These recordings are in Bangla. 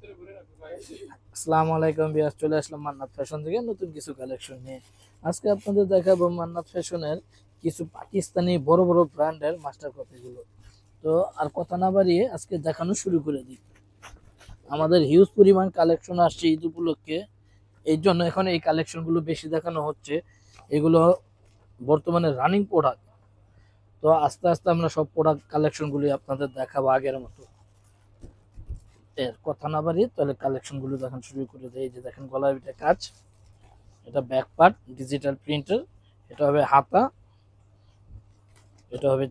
আসসালামু আলাইকুম ভিউয়ার্স, চলে আসলাম মান্নাত ফ্যাশন থেকে নতুন কিছু কালেকশন নিয়ে। আজকে আপনাদের দেখাবো মান্নাত ফ্যাশনের কিছু পাকিস্তানি বড় বড় ব্র্যান্ডের মাস্টার কপিগুলো। তো আর কথা না বাড়িয়ে আজকে দেখানো শুরু করে দিই। আমাদের হিউজ পরিমাণ কালেকশন আসছে ঈদ উপলক্ষে, এই জন্য এখন এই কালেকশনগুলো বেশি দেখানো হচ্ছে। এগুলো বর্তমানে রানিং প্রোডাক্ট। তো আস্তে আস্তে আমরা সব প্রোডাক্ট কালেকশনগুলি আপনাদের দেখাবো আগের মতো। এর কথা না বাড়িয়ে তাহলে কালেকশনগুলো দেখানো শুরু করে দেয়। এই যে দেখেন গলার পিঠে কাজ, এটা ব্যাক পার্ট ডিজিটাল প্রিন্টার, এটা হবে হাতা, এটা হবে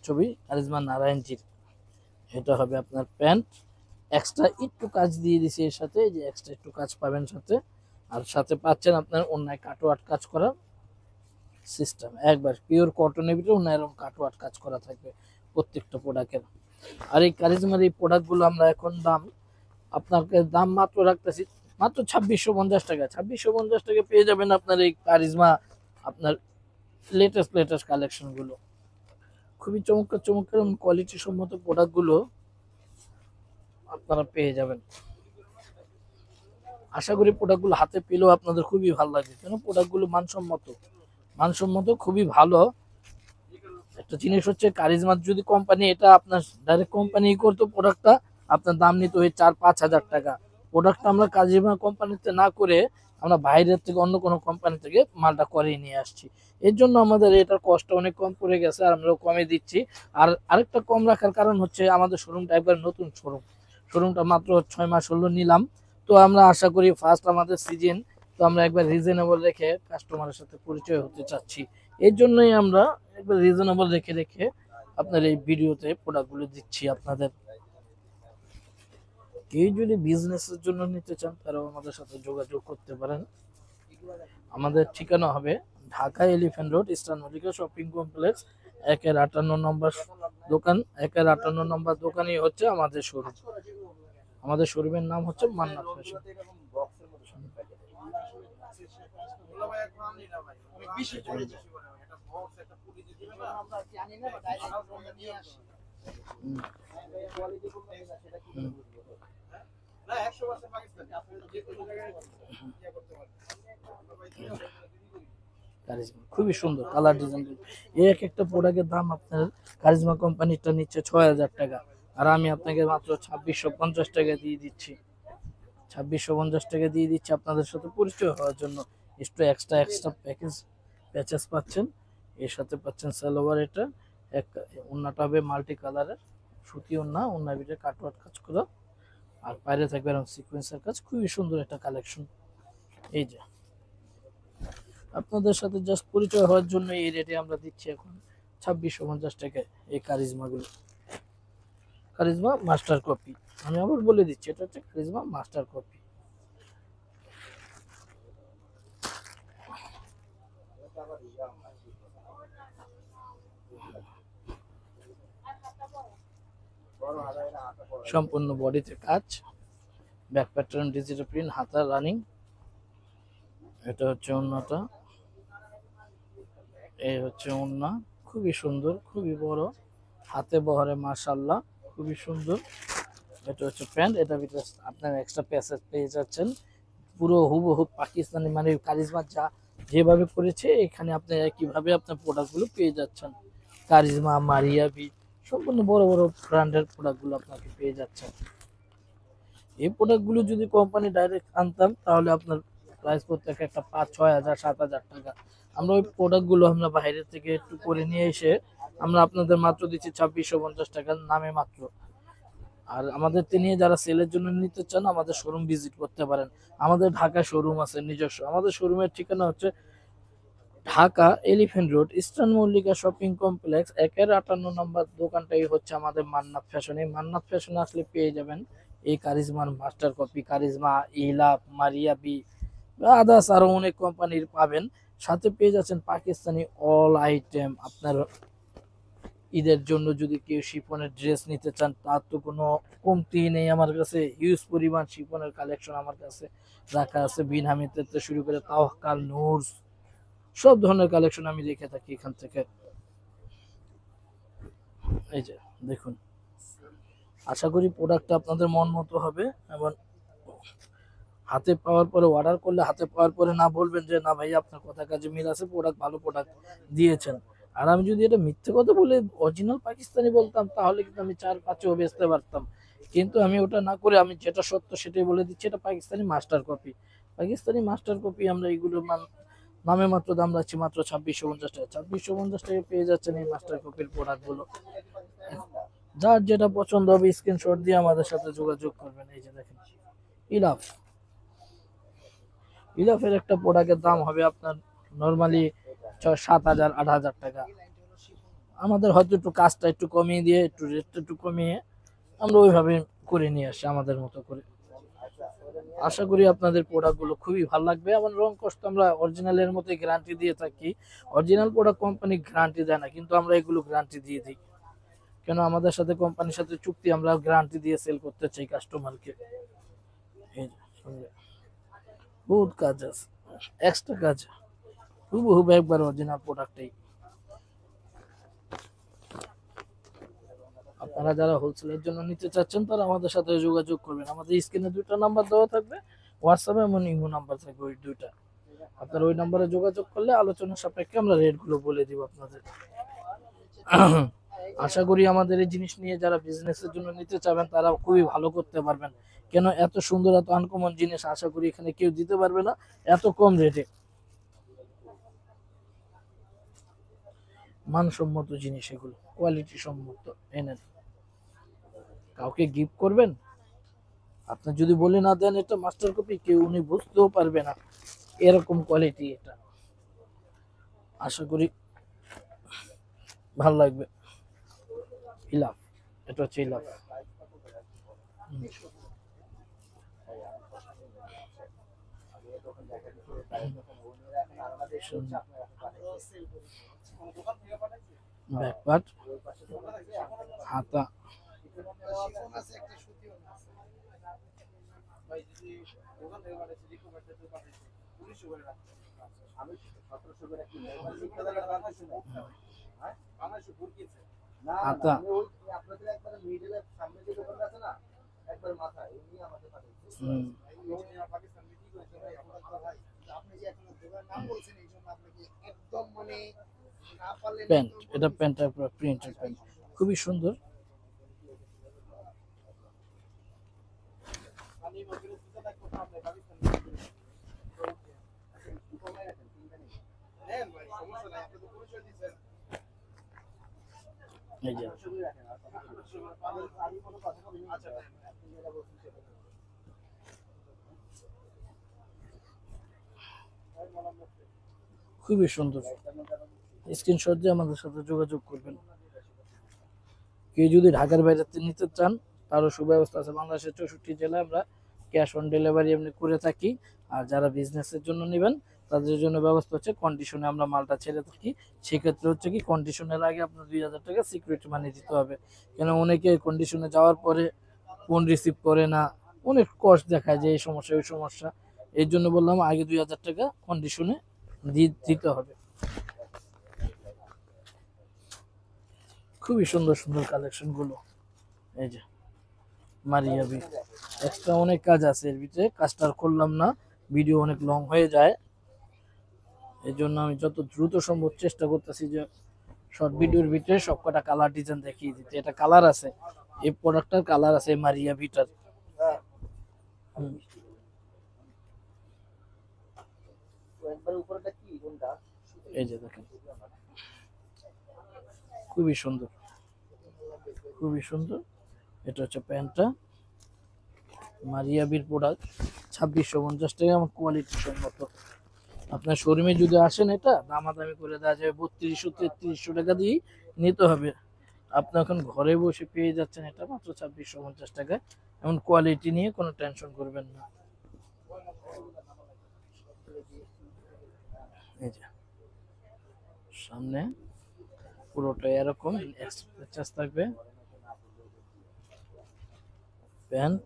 ছবি কারিজমা নারায়ণজির, এটা হবে আপনার প্যান্ট। এক্সট্রা একটু কাজ দিয়ে দিছি এর সাথে, এই যে এক্সট্রা একটু কাজ পাবেন সাথে। আর সাথে পাচ্ছেন আপনার অন্যায় কাটওয়ার্ট কাজ করা সিস্টেম, একবার পিওর কটনের ভিতরে অন্য এরকম কাটওয়ার্ট কাজ করা থাকবে প্রত্যেকটা প্রোডাক্টের। আর এই কারিজমার এই প্রোডাক্টগুলো আমরা এখন আপনাকে দাম মাত্র রাখতেছি মাত্র 2650 টাকা। 2650 টাকা পেয়ে যাবেন আপনার এই কারিজমা, আপনার লেটেস্ট কালেকশনগুলো। খুবই চমৎকার চমৎকার কোয়ালিটি সম্মত প্রোডাক্টগুলো আপনারা পেয়ে যাবেন। আশা করি প্রোডাক্টগুলো হাতে পেলেও আপনাদের খুবই ভালো লাগবে, কেন প্রোডাক্টগুলো মানসম্মত খুবই ভালো। একটা জিনিস হচ্ছে কারিজমার যদি কোম্পানি এটা আপনার ডাইরেক্ট কোম্পানি করতো প্রোডাক্টটা, আপনার দাম নিত ওই 4-5 হাজার টাকা। প্রোডাক্টটা আমরা কারিজমা কোম্পানিতে না করে আমরা বাইরের থেকে অন্য কোনো কোম্পানি থেকে মালটা করিয়ে নিয়ে আসছি। এর জন্য আমাদের এটার কষ্ট অনেক কম পড়ে গেছে, আর আমরা কমে দিচ্ছি। আর আরেকটা কম রাখার কারণ হচ্ছে আমাদের শোরুমটা একবার নতুন শোরুমটা মাত্র 6 মাস হলো নিলাম। তো আমরা আশা করি ফার্স্ট আমাদের সিজন, তো আমরা একবার রিজনেবল রেখে কাস্টমারের সাথে পরিচয় হতে চাচ্ছি। এর জন্যই আমরা একবার রিজনেবল রেখে রেখে আপনার এই ভিডিওতে প্রোডাক্টগুলো দিচ্ছি আপনাদের। কেউ যদি বিজনেসের জন্য নিতে চান তারাও আমাদের সাথে যোগাযোগ করতে পারেন। আমাদের ঠিকানা হবে Dhaka elephant road, eastern Mallika shopping complex, 1-58 নম্বর দোকান। 1-58 নম্বর দোকানই হচ্ছে আমাদের শোরুম। আমাদের শোরুমের নাম হচ্ছে মান্নাত ফ্যাশন। কারিজমা খুবই সুন্দর কালার ডিজাইন। এই এক একটা প্রোডাক্টের দাম আপনার কারিজমা কোম্পানিটা নিচ্ছে 6000 টাকা, আর আমি আপনাকে মাত্র 2650 টাকা দিয়ে দিচ্ছি। 2650 টাকা দিয়ে দিচ্ছি আপনাদের সাথে পরিচয় হওয়ার জন্য। একটু এক্সট্রা প্যাচেস পাচ্ছেন, এর সাথে পাচ্ছেন সালোয়ার। এটা এক ওন্নাটা হবে মাল্টি কালারের সুতি ওন্না, ওন্নার ভিতরে কাটওয়ার্ক কাজ করা, আর বাইরে থাকবে এরকম সিকোয়েন্সের কাজ। খুবই সুন্দর একটা কালেকশন। এই যে আপনাদের সাথে জাস্ট পরিচয় হওয়ার জন্য এই রেটে আমরা দিচ্ছি এখন 2650 টাকায় এই কারিজমাগুলো। কারিজমা মাস্টার কপি, আমি আবার বলে দিচ্ছি এটা হচ্ছে কারিজমা মাস্টার কপি। সম্পূর্ণ বডিতে কাজ, ব্যাক প্যাটার্ন ডিজিটাল প্রিন্ট, হাতা রানিং। এটা হচ্ছে ওন্নাটা, এই হচ্ছে ওন্না। খুবই সুন্দর, খুবই বড়, হাতে বহরে মাশাআল্লাহ, খুবই সুন্দর। এটা হচ্ছে প্যান্ট, এটা ভিতরে আপনার এক্সট্রা প্যাসেজ পেয়ে যাচ্ছেন। পুরো হুবহু পাকিস্তানি মানে কারিজমা যা যেভাবে করেছে এখানে আপনি একইভাবে আপনার প্রোডাক্টগুলো পেয়ে যাচ্ছেন। কারিজমা, মারিয়াবি, সম্পূর্ণ বড় বড় ব্র্যান্ডের প্রোডাক্টগুলো আপনাকে পেয়ে যাচ্ছেন। এই প্রোডাক্টগুলো যদি কোম্পানি ডাইরেক্ট আনতাম তাহলে আপনার প্রাইস পড়তো একটা 5-6 হাজার 7 হাজার টাকা। আমরা ওই প্রোডাক্টগুলো আমরা বাইরে থেকে একটু করে নিয়ে এসে আমরা আপনাদের মাত্র দিচ্ছি 2650 টাকার নামে মাত্র। আর আমাদের নিয়ে যারা সেলের জন্য নিতে চান আমাদের শোরুম ভিজিট করতে পারেন। আমাদের ঢাকা শোরুম আছে নিজস্ব। আমাদের শোরুমের ঠিকানা হচ্ছে Dhaka elephant road, eastern Mallika shopping complex, 1-58 নম্বর দোকানটাই হচ্ছে আমাদের মান্নাত ফ্যাশন। এই মান্নাত ফ্যাশনে আসলে পেয়ে যাবেন এই কারিজমার master copy, charisma, ইলাপ, Maria B, others আরো অনেক কোম্পানির পাবেন। সাথে পেয়ে যাচ্ছেন পাকিস্তানি অল আইটেম। আপনার ঈদের জন্য যদি কেউ শিফনের ড্রেস নিতে চান তার তো কোনো কমতি নেই। আমার কাছে হিউজ পরিমাণ শিফনের কালেকশন আমার কাছে রাখা আছে। বিন হামিদ থেকে শুরু করে তাওয়াক্কাল, নূর, সব ধরনের কালেকশন আমি রেখে থাকি এখান থেকে। এই যে দেখুন, আশা করি প্রোডাক্টটা আপনাদের মন মতো হবে এবং হাতে পাওয়ার পরে অর্ডার করলে হাতে পাওয়ার পরে না বলবেন যে না ভাই আপনার কথা কাজে মিল আছে, প্রোডাক্ট ভালো প্রোডাক্ট দিয়েছেন। আর আমি যদি এটা মিথ্যে কথা বলে অরিজিনাল পাকিস্তানি বলতাম তাহলে কিন্তু আমি 4-5-ও বেচতে পারতাম, কিন্তু আমি ওটা না করে আমি যেটা সত্য সেটাই বলে দিচ্ছি, এটা Pakistani master copy. Pakistani master copy আমরা এইগুলো নামে মাত্র দাম রাখছি মাত্র 2650 টাকা। 2650 টাকা পেয়ে যাচ্ছেন এই মাস্টার কপির প্রোডাক্টগুলো। যার যেটা পছন্দ হবে স্ক্রিনশট দিয়ে আমাদের সাথে যোগাযোগ করবেন। এই যে দেখেন ইলাফ, ইলাফের একটা প্রোডাক্টের দাম হবে আপনার নর্মালি 7,000-8,000 টাকা। আমাদের হয়তো একটু কাজটা একটু কমিয়ে দিয়ে একটু রেটটা একটু কমিয়ে আমরা ওইভাবে করে নিয়ে আসি আমাদের মতো করে। আশা করি আপনাদের প্রোডাক্টগুলো খুবই ভালো লাগবে। আমার রং কষ্ট আমরা অরিজিনালের মতোই গ্যারান্টি দিয়ে থাকি। অরিজিনাল প্রোডাক্ট কোম্পানি গ্যারান্টি দেয় না, কিন্তু আমরা এগুলো গ্যারান্টি দিয়ে দিই। কেন আমাদের সাথে কোম্পানির সাথে চুক্তি, আমরা গ্যারান্টি দিয়ে সেল করতে চাই কাস্টমারকে। এই যে সঙ্গে বহুত কাজ আছে, এক্সট্রা কাজ, হুবহু একবার অরিজিনাল প্রোডাক্টটাই। আপনারা যারা হোলসেলের জন্য নিতে চাচ্ছেন তারা আমাদের সাথে যোগাযোগ করবেন। আমাদের স্ক্রিনে 2টা নাম্বার দেওয়া থাকবে, হোয়াটসঅ্যাপে এবং ইমো নাম্বার থাকবে, ওই 2টা। আপনারা ওই নাম্বারে যোগাযোগ করলে আলোচনা সাপেক্ষে আমরা রেটগুলো বলে দিব আপনাদের। আশা করি আমাদের এই জিনিস নিয়ে যারা বিজনেসের জন্য নিতে চাবেন তারা খুবই ভালো করতে পারবেন। কেন এত সুন্দর এত আনকমন জিনিস আশা করি এখানে কেউ দিতে পারবে না এত কম রেটে। মানসম্মত জিনিস, এগুলো কোয়ালিটি সম্মত। এনেন, কাউকে গিফট করবেন, আপনি যদি বলে না দেন এটা মাস্টার কপি, কেউ উনি বুঝতেও পারবে না এরকম কোয়ালিটি এটা। আশা করি ভালো লাগবে। ইলাফ, এটা হচ্ছে ইলাফ। ব্যাকপার্ট, হাতা, হাতা, প্যান্ট, এটা প্যান্টের প্রিন্টের প্যান্ট, খুবই সুন্দর। এই যে খুবই সুন্দর, স্ক্রিনশট দিয়ে আমাদের সাথে যোগাযোগ করবেন। কেউ যদি ঢাকার বাইরে নিতে চান তারও সুব্যবস্থা আছে। বাংলাদেশের 64 জেলায় আমরা ক্যাশ অন ডেলিভারি এমনি করে থাকি। আর যারা বিজনেসের জন্য নেবেন তাদের জন্য ব্যবস্থা হচ্ছে কন্ডিশনে আমরা মালটা ছেড়ে থাকি। সেক্ষেত্রে হচ্ছে কি কন্ডিশনের আগে আপনার 2,000 টাকা সিকিউরিটি মানি দিতে হবে। কেন অনেকে কন্ডিশনে যাওয়ার পরে ফোন রিসিভ করে না, অনেক কষ্ট দেখায় যে এই সমস্যা ওই সমস্যা। এই জন্য বললাম আগে 2,000 টাকা কন্ডিশনে দিতে হবে। খুবই সুন্দর সুন্দর কালেকশন গুলো। এই যে মারিয়াবি, এক্সট্রা অনেক কাজ আছে এর ভিতরে, কাজটা করলাম না, ভিডিও অনেক লং হয়ে যায়। এই জন্য আমি যত দ্রুত সম্ভব চেষ্টা করতেছি যে শর্ট ভিডিওর ভিতরে সবকটা কালার ডিজাইন দেখিয়ে দিতে। এটা কালার আছে, এই প্রোডাক্টটার কালার আছে মারিয়াবিটার। এই যে দেখেন খুবই সুন্দর, খুবই সুন্দর। এটা হচ্ছে প্যান্টটা, মারিয়াবির প্রোডাক্ট, 2650 টাকা, আমার কোয়ালিটি সম্মত। আপনার শোরুমে যদি আসেন এটা দামাদামি করে দেওয়া যাবে, 3200-3300 টাকা দিয়েই নিতে হবে। আপনি এখন ঘরে বসে পেয়ে যাচ্ছেন এটা মাত্র 2650 টাকায়। এমন কোয়ালিটি নিয়ে কোনো টেনশন করবেন না। এই যে সামনে পুরোটা এরকম এক্সট্রা থাকবে, প্যান্ট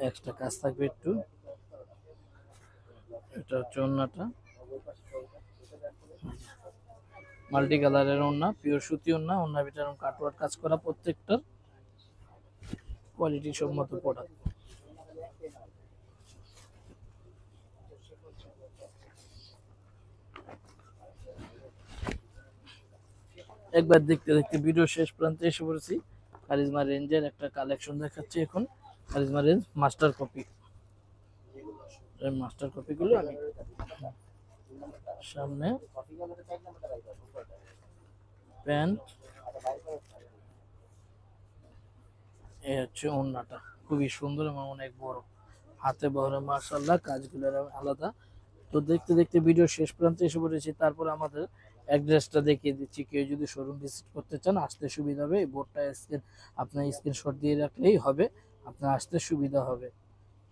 এক্সট্রা কাজ থাকবে একটু। এটা হচ্ছে ওড়নাটা, মাল্টি কালারের ওড়না, পিওর সুতি ওড়না, ওড়নার ভিতরে কাটওয়ার্ক কাজ করা, প্রত্যেকটার কোয়ালিটি সম্মত প্রোডাক্ট। একবার দেখতে দেখতে ভিডিও শেষ প্রান্তে এসে পড়েছি। কারিজমা রেঞ্জের একটা কালেকশন দেখাচ্ছি এখন। Karizma range master copy, master কপিগুলো আমি সামনে প্যান্ট, এই হচ্ছে ওড়নাটা, খুবই সুন্দর এবং অনেক বড়, হাতে বহরে মাশাআল্লাহ, কাজগুলো আলাদা। তো দেখতে দেখতে ভিডিও শেষ প্রান্তে এসে পড়েছি। তারপর আমাদের অ্যাড্রেসটা দেখিয়ে দিচ্ছি, কেউ যদি শোরুম ভিজিট করতে চান আসতে সুবিধা হবে। এই বোর্ডটা আপনার স্ক্রিনশট দিয়ে রাখলেই হবে, আপনার আসতে সুবিধা হবে।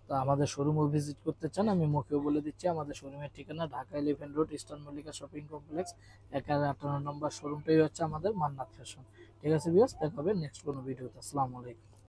তো আমাদের শোরুমও ভিজিট করতে চান আমি মুখেও বলে দিচ্ছি। আমাদের শোরুমের ঠিকানা Dhaka 11 road, eastern Mallika shopping complex, 1158 নম্বর শোরুমটাই হচ্ছে আমাদের মান্নাত ফ্যাশন। ঠিক আছে ভিউয়ার্স, দেখা হবে নেক্সট কোনো ভিডিওতে। আসসালামু আলাইকুম।